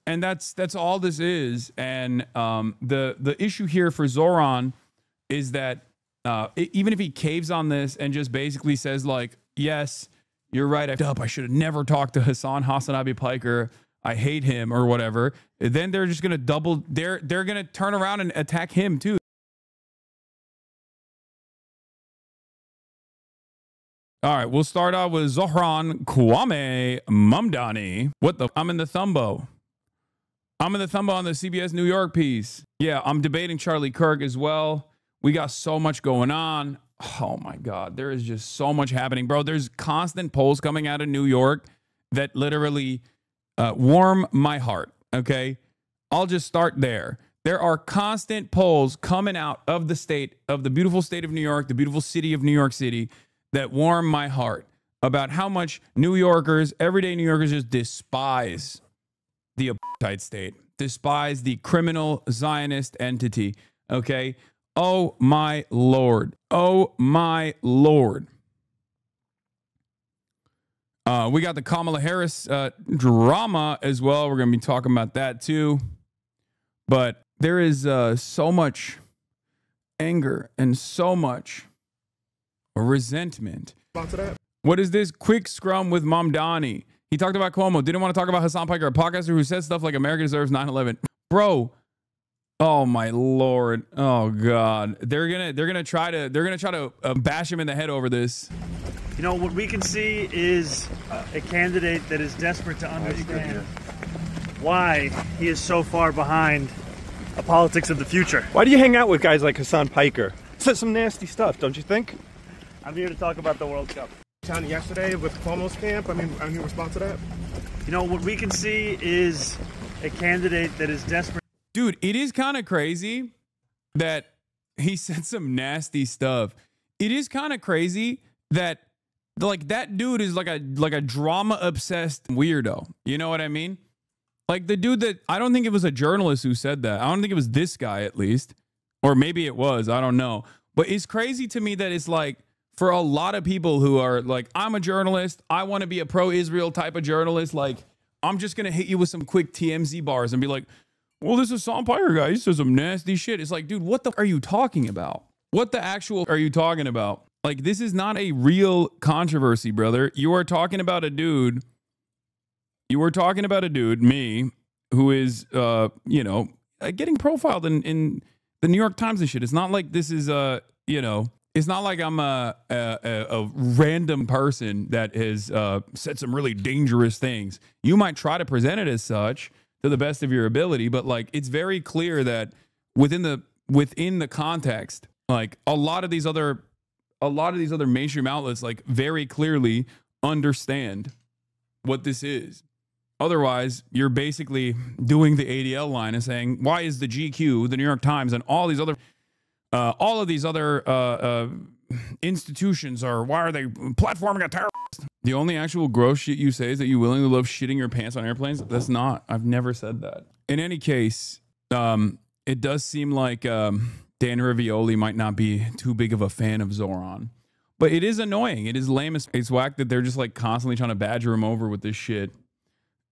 And that's all this is. And the issue here for Zoran is that even if he caves on this and just basically says like, yes, you're right, I up, I should have never talked to Hasan Abi Piker, I hate him or whatever, then they're just gonna they're gonna turn around and attack him too. All right, we'll start out with Zoran Kwame Mamdani. What the? I'm in the Thumbo. I'm in the Thumbo on the CBS New York piece. Yeah, I'm debating Charlie Kirk as well. We got so much going on. Oh my God, there is just so much happening, bro. There's constant polls coming out of New York that literally warm my heart, okay? I'll just start there. There are constant polls coming out of the state, of the beautiful state of New York, the beautiful city of New York City, that warm my heart about how much New Yorkers, everyday New Yorkers, just despise the apartheid state, despise the criminal Zionist entity, okay? Oh my Lord. Oh my Lord. We got the Kamala Harris drama as well. We're going to be talking about that too. But there is so much anger and so much resentment. What is this quick scrum with Mamdani? He talked about Cuomo. Didn't want to talk about Hasan Piker, a podcaster who said stuff like America deserves 9/11. Bro, oh my Lord. Oh God. They're gonna try to bash him in the head over this. You know, what we can see is a candidate that is desperate to understand why he is so far behind a politics of the future. Why do you hang out with guys like Hasan Piker? Said some nasty stuff, don't you think? I'm here to talk about the World Cup. Yesterday with Cuomo's camp, I mean, any response to that? You know, what we can see is a candidate that is desperate. Dude, it is kind of crazy that he said some nasty stuff. It is kind of crazy that like that dude is like a drama obsessed weirdo. You know what I mean? Like the dude that, I don't think it was a journalist who said that. I don't think it was this guy at least. Or maybe it was, I don't know. But it's crazy to me that it's like, for a lot of people who are like, I'm a journalist, I want to be a pro-Israel type of journalist, like, I'm just going to hit you with some quick TMZ bars and be like, well, this is Hasan Piker guy, he says some nasty shit. It's like, dude, what the are you talking about? What the actual are you talking about? Like, this is not a real controversy, brother. You are talking about a dude, me, who is, you know, getting profiled in the New York Times and shit. It's not like this is, you know, it's not like I'm a random person that has said some really dangerous things. You might try to present it as such to the best of your ability, but like it's very clear that within the context, like a lot of these other mainstream outlets like very clearly understand what this is. Otherwise, you're basically doing the ADL line and saying, why is the GQ, the New York Times, and all of these other institutions why are they platforming a terrorist? The only actual gross shit you say is that you willingly love shitting your pants on airplanes. That's not. I've never said that. In any case, it does seem like Dan Rivioli might not be too big of a fan of Zoran. But it is annoying. It is lame. It's whack that they're just like constantly trying to badger him over with this shit.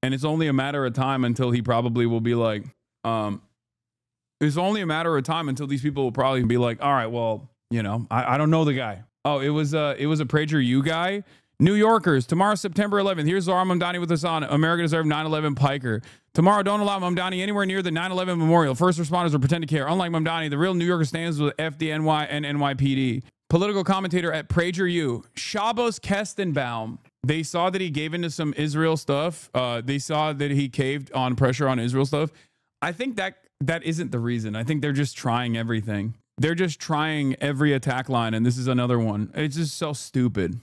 And it's only a matter of time until he probably will be like, it's only a matter of time until these people will probably be like, all right, well, you know, I don't know the guy. Oh, it was a PragerU guy. New Yorkers, tomorrow, September 11th. Here's Zoran Mamdani with us on America Deserves 9/11 Piker. Tomorrow, don't allow Mamdani anywhere near the 9/11 memorial. First responders will pretend to care. Unlike Mamdani, the real New Yorker stands with FDNY and NYPD. Political commentator at PragerU, Shabbos Kestenbaum. They saw that he gave into some Israel stuff. They saw that he caved on pressure on Israel stuff. I think that isn't the reason. I think they're just trying everything. They're just trying every attack line, and this is another one. It's just so stupid.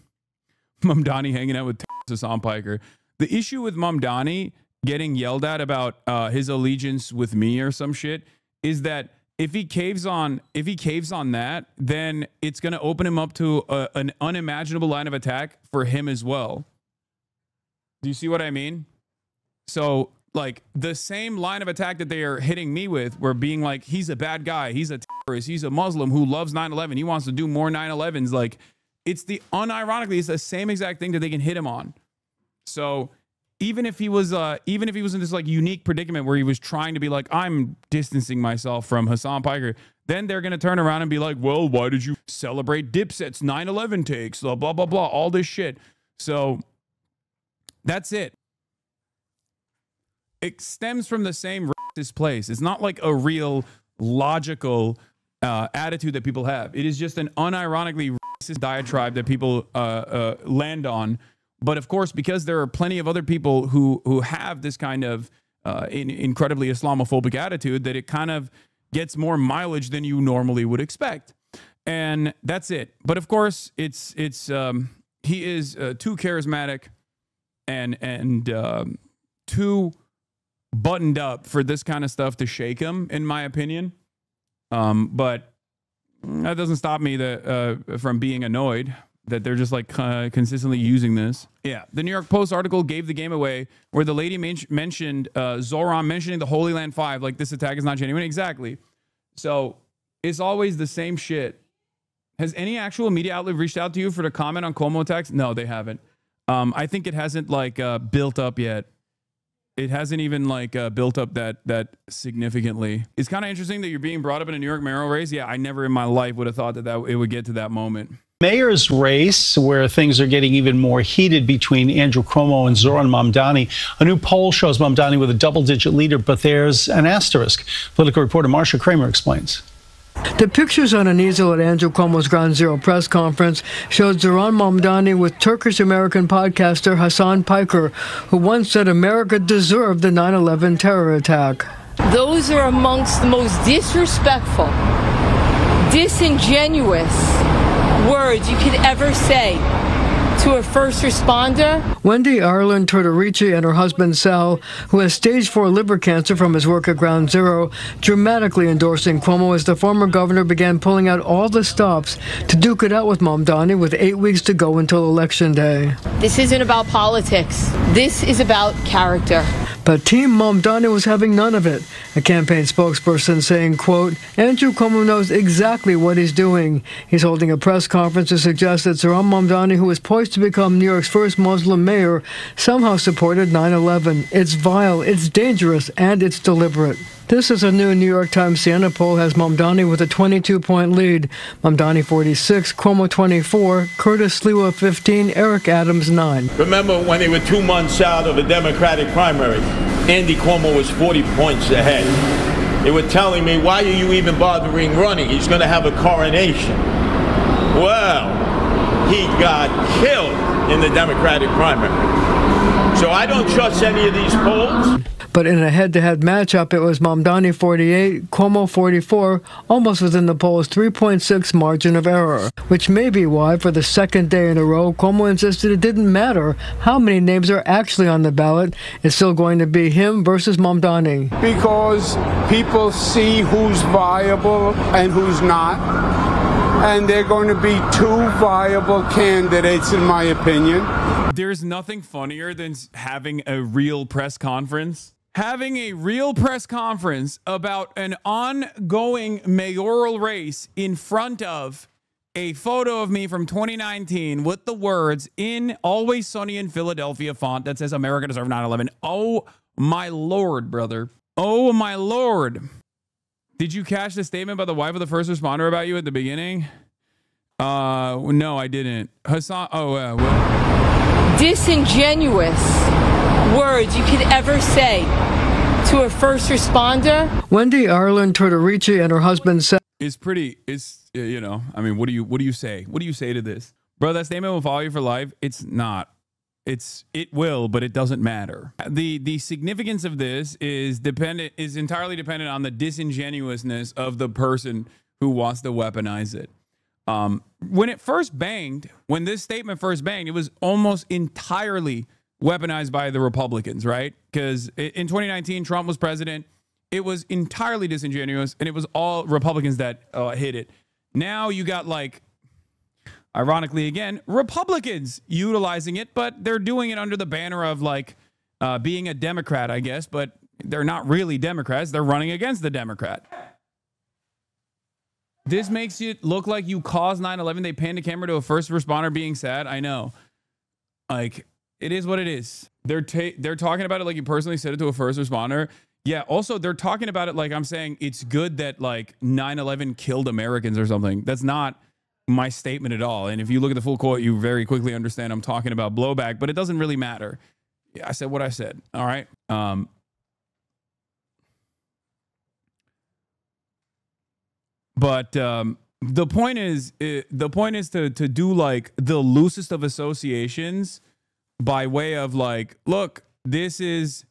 Mamdani hanging out with Hasan Piker. The issue with Mamdani getting yelled at about his allegiance with me or some shit is that if he caves on that, then it's going to open him up to an unimaginable line of attack for him as well. Do you see what I mean? So like the same line of attack that they are hitting me with, were being like, he's a bad guy, he's a terrorist, he's a Muslim who loves 9/11, he wants to do more 9/11s. Like, it's the unironically, it's the same exact thing that they can hit him on. So even if he was in this like unique predicament where he was trying to be like, I'm distancing myself from Hasan Piker, then they're going to turn around and be like, well, why did you celebrate Dipset's 9/11 takes, blah, blah, blah, blah, all this shit. So that's it. It stems from the same racist place. It's not like a real logical attitude that people have. It is just an unironically racist diatribe that people land on. But of course, because there are plenty of other people who have this kind of incredibly Islamophobic attitude, that it kind of gets more mileage than you normally would expect. And that's it. But of course, he is too charismatic and too buttoned up for this kind of stuff to shake him, in my opinion. But that doesn't stop me from being annoyed that they're just like consistently using this. Yeah, the New York Post article gave the game away where the lady mentioned Zoran mentioning the Holy Land 5, like this attack is not genuine. Exactly. So it's always the same shit. Has any actual media outlet reached out to you for to comment on Cuomo attacks? No, they haven't. I think it hasn't like built up yet. It hasn't even like built up that significantly. It's kind of interesting that you're being brought up in a New York mayoral race. Yeah, I never in my life would have thought that it would get to that moment. Mayor's race, where things are getting even more heated between Andrew Cuomo and Zoran Mamdani. A new poll shows Mamdani with a double-digit leader, but there's an asterisk. Political reporter Marcia Kramer explains. The pictures on an easel at Andrew Cuomo's Ground Zero press conference showed Zoran Mamdani with Turkish-American podcaster Hasan Piker, who once said America deserved the 9/11 terror attack. Those are amongst the most disrespectful, disingenuous words you could ever say to a first responder. Wendy Ireland Tortorici and her husband Sal, who has stage 4 liver cancer from his work at Ground Zero, dramatically endorsing Cuomo as the former governor began pulling out all the stops to duke it out with Mamdani with 8 weeks to go until Election Day. This isn't about politics. This is about character. But Team Mamdani was having none of it. A campaign spokesperson saying, quote, Andrew Cuomo knows exactly what he's doing. He's holding a press conference to suggest that Zoran Mamdani, who is poised to become New York's first Muslim mayor, somehow supported 9/11. It's vile, it's dangerous, and it's deliberate. This is a new New York Times Siena poll has Mamdani with a 22-point lead. Mamdani 46, Cuomo 24, Curtis Sliwa 15, Eric Adams 9. Remember when they were 2 months out of a Democratic primary, Andy Cuomo was 40 points ahead. They were telling me, why are you even bothering running? He's going to have a coronation. Well, he got killed in the Democratic primary. So I don't trust any of these polls. But in a head-to-head matchup, it was Mamdani 48, Cuomo 44, almost within the poll's 3.6 margin of error, which may be why, for the second day in a row, Cuomo insisted it didn't matter how many names are actually on the ballot. It's still going to be him versus Mamdani. Because people see who's viable and who's not, and they're going to be 2 viable candidates, in my opinion. There's nothing funnier than having a real press conference. Having a real press conference about an ongoing mayoral race in front of a photo of me from 2019 with the words in Always Sunny in Philadelphia font that says America deserved 9/11. Oh, my Lord, brother. Oh, my Lord. Did you catch the statement by the wife of the first responder about you at the beginning? No, I didn't. Hasan, Disingenuous words you could ever say to a first responder. Wendy Ireland Tortorici and her husband said, you know, I mean, what do you say? What do you say to this? Bro, that statement will follow you for life. It's not. It will, but it doesn't matter. The significance of this is entirely dependent on the disingenuousness of the person who wants to weaponize it. When this statement first banged, it was almost entirely weaponized by the Republicans, right? Because in 2019, Trump was president. It was entirely disingenuous, and it was all Republicans that hit it. Now you got, like, ironically, again, Republicans utilizing it, but they're doing it under the banner of, like, being a Democrat, I guess, but they're not really Democrats. They're running against the Democrat. This makes it look like you caused 9/11. They panned a camera to a first responder being sad. I know. Like, It is what it is. They're talking about it like you personally said it to a first responder. Yeah, also, they're talking about it like I'm saying it's good that, like, 9/11 killed Americans or something. That's not my statement at all. And if you look at the full quote, you very quickly understand I'm talking about blowback, but it doesn't really matter. Yeah, I said what I said. All right. But the point is to do, like, the loosest of associations by way of, like, look, this is...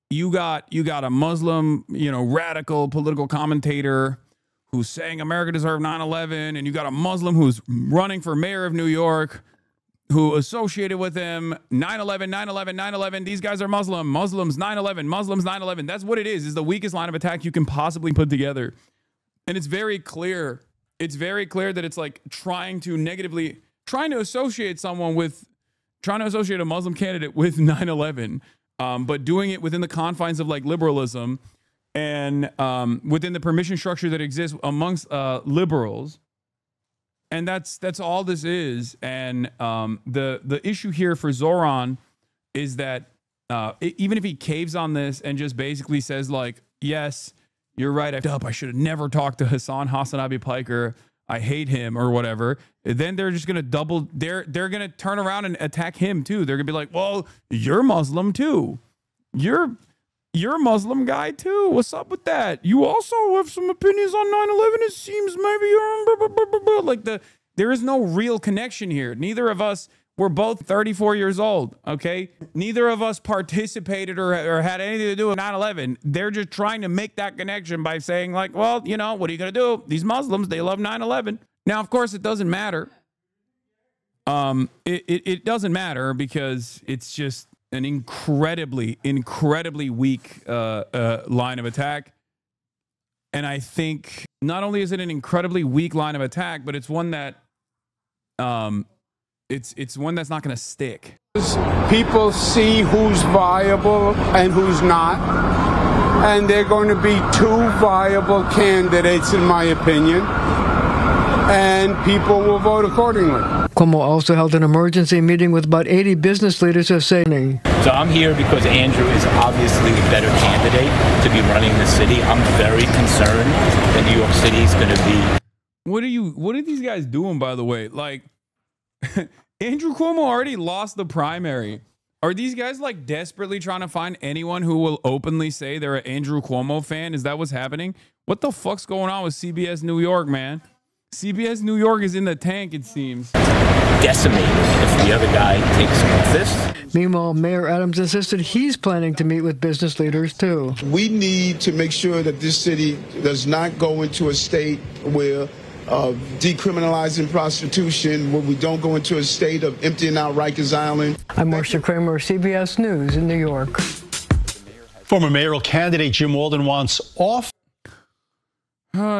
You got a Muslim, radical political commentator who's saying America deserved 9/11, and you got a Muslim who's running for mayor of New York who associated with him 9/11, 9/11, 9/11. These guys are Muslims 9/11, Muslims 9/11. That's what it is the weakest line of attack you can possibly put together. And it's very clear. It's very clear that it's like trying to associate a Muslim candidate with 9/11. But doing it within the confines of, like, liberalism and within the permission structure that exists amongst liberals. And that's all this is. And the issue here for Zoran is that even if he caves on this and just basically says, like, yes, you're right, I should have never talked to Hasan Abi Piker. I hate him or whatever. Then they're just going to they're going to turn around and attack him too. They're going to be like, well, you're Muslim too. You're a Muslim guy too. What's up with that? You also have some opinions on 9/11. It seems maybe you're like there is no real connection here. Neither of us were both 34 years old. Okay. Neither of us participated or had anything to do with 9/11. They're just trying to make that connection by saying, like, well, what are you going to do? These Muslims, they love 9/11. Now, of course, it doesn't matter. It doesn't matter because it's just an incredibly weak line of attack. And I think not only is it an incredibly weak line of attack, but it's one that it's one that's not going to stick. People see who's viable and who's not, and they're going to be two viable candidates, in my opinion, and people will vote accordingly. Cuomo also held an emergency meeting with about 80 business leaders of saying, So I'm here because Andrew is obviously a better candidate to be running the city. I'm very concerned that New York City is going to be... What are these guys doing, by the way? Like, Andrew Cuomo already lost the primary. Are these guys, like, desperately trying to find anyone who will openly say they're an Andrew Cuomo fan? Is that what's happening? What the fuck's going on with CBS New York, man? CBS New York is in the tank, it seems. Decimated if the other guy takes office. Meanwhile, Mayor Adams insisted he's planning to meet with business leaders, too. We need to make sure that this city does not go into a state where decriminalizing prostitution, where we don't go into a state of emptying out Rikers Island. I'm Marcia Kramer, CBS News in New York. Former mayoral candidate Jim Walden wants off.